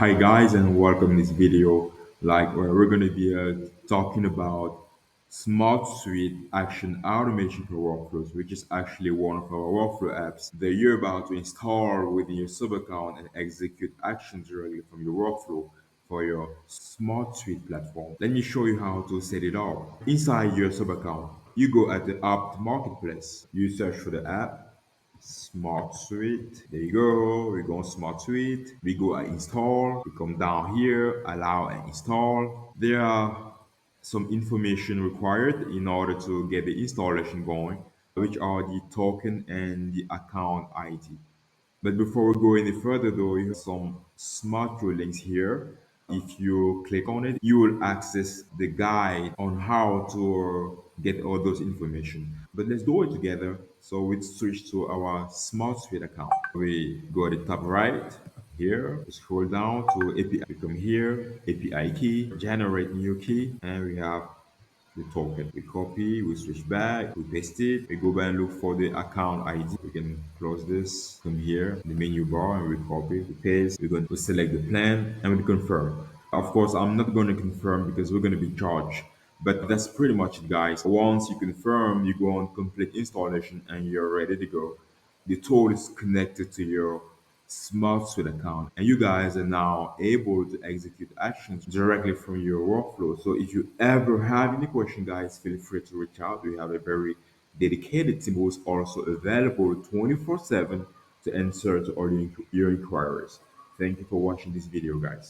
Hi guys and welcome to this video where we're going to be talking about SmartSuite Action Automation for Workflows, which is actually one of our workflow apps that you're about to install within your sub account and execute actions directly from your workflow for your SmartSuite platform. Let me show you how to set it up. Inside your sub account, you go at the app marketplace, you search for the app Smart Suite. There you go. We go on Smart Suite. We go at install. We come down here, allow and install. There are some information required in order to get the installation going, which are the token and the account ID. But before we go any further though, you have some smart links here. If you click on it, you will access the guide on how to get all those information. But let's do it together. So we switch to our Smart Suite account. We go at the top right here, scroll down to API. We come here, API key, generate new key, and we have the token. We copy, we switch back, we paste it, we go back and look for the account ID. We can close this, come here, the menu bar, and we copy, we paste, we're going to select the plan, and we confirm. Of course, I'm not going to confirm because we're going to be charged. But that's pretty much it, guys. Once you confirm, you go on complete installation and you're ready to go. The tool is connected to your SmartSuite account, and you guys are now able to execute actions directly from your workflow. So if you ever have any question, guys, feel free to reach out. We have a very dedicated team who's also available 24/7 to answer to all your inquiries. Thank you for watching this video, guys.